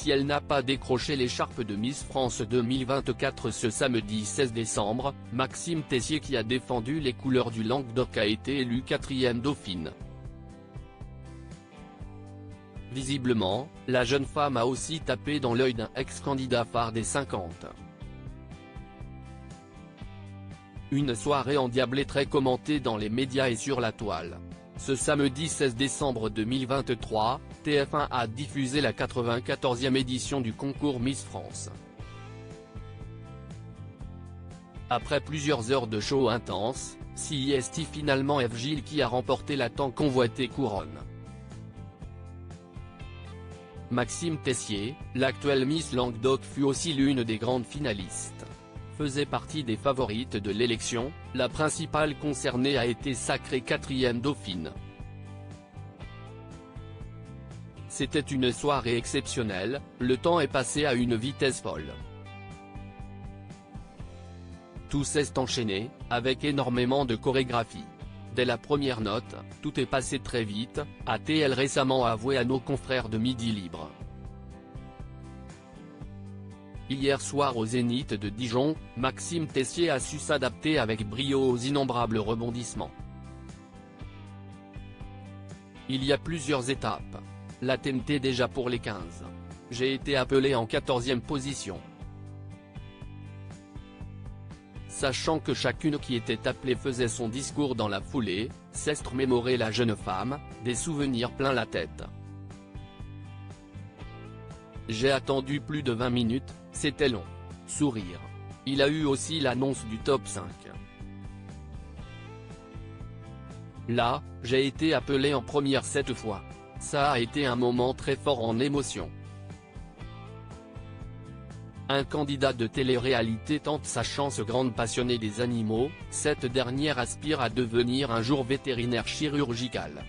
si elle n'a pas décroché l'écharpe de Miss France 2024 ce samedi 16 décembre, Maxime Tessier qui a défendu les couleurs du Languedoc a été élue 4e dauphine. Visiblement, la jeune femme a aussi tapé dans l'œil d'un ex-candidat phare des 50. Une soirée endiablée très commentée dans les médias et sur la toile. Ce samedi 16 décembre 2023, TF1 a diffusé la 94e édition du concours Miss France. Après plusieurs heures de show intense, c'est finalement F. Gilles qui a remporté la tant convoitée couronne. Maxime Tessier, l'actuelle Miss Languedoc fut aussi l'une des grandes finalistes. Faisait partie des favorites de l'élection, la principale concernée a été sacrée 4e dauphine. C'était une soirée exceptionnelle, le temps est passé à une vitesse folle. Tout s'est enchaîné, avec énormément de chorégraphie. Dès la première note, tout est passé très vite, a-t-elle récemment avoué à nos confrères de Midi Libre. Hier soir au Zénith de Dijon, Maxime Tessier a su s'adapter avec brio aux innombrables rebondissements. Il y a plusieurs étapes. La TNT déjà pour les 15. J'ai été appelé en 14e position. Sachant que chacune qui était appelée faisait son discours dans la foulée, s'est remémorée la jeune femme, des souvenirs plein la tête. J'ai attendu plus de 20 minutes, c'était long. Sourire. Il a eu aussi l'annonce du top 5. Là, j'ai été appelé en première cette fois. Ça a été un moment très fort en émotion. Un candidat de télé-réalité tente sa chance. Grande passionnée des animaux, cette dernière aspire à devenir un jour vétérinaire chirurgical.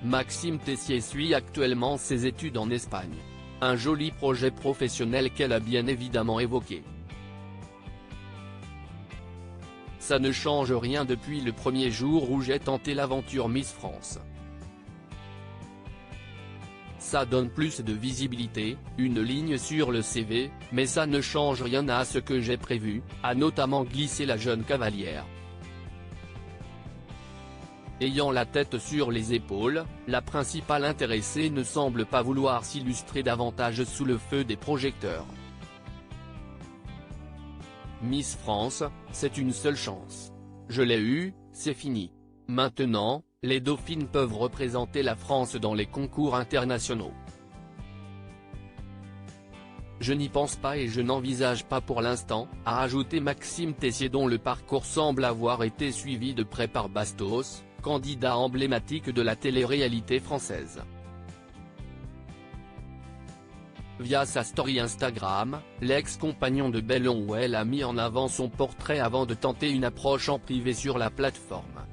Maxime Tessier suit actuellement ses études en Espagne. Un joli projet professionnel qu'elle a bien évidemment évoqué. Ça ne change rien depuis le premier jour où j'ai tenté l'aventure Miss France. Ça donne plus de visibilité, une ligne sur le CV, mais ça ne change rien à ce que j'ai prévu, a notamment glissé la jeune cavalière. Ayant la tête sur les épaules, la principale intéressée ne semble pas vouloir s'illustrer davantage sous le feu des projecteurs. Miss France, c'est une seule chance. Je l'ai eue, c'est fini. Maintenant, les dauphines peuvent représenter la France dans les concours internationaux. Je n'y pense pas et je n'envisage pas pour l'instant, a ajouté Maxime Tessier dont le parcours semble avoir été suivi de près par Bastos, candidat emblématique de la télé-réalité française. Via sa story Instagram, l'ex-compagnon de Bellon a mis en avant son portrait avant de tenter une approche en privé sur la plateforme.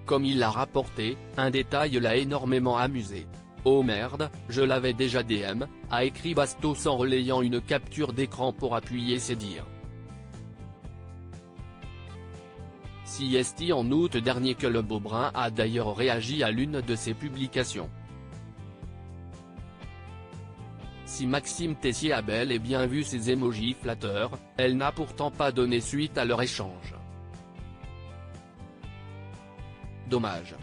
Comme il l'a rapporté, un détail l'a énormément amusé. « Oh merde, je l'avais déjà DM », a écrit Bastos en relayant une capture d'écran pour appuyer ses dires. C'est en août dernier que le Beaubrun a d'ailleurs réagi à l'une de ses publications. Si Maxime Tessier a bel et bien vu ces émojis flatteurs, elle n'a pourtant pas donné suite à leur échange. Dommage.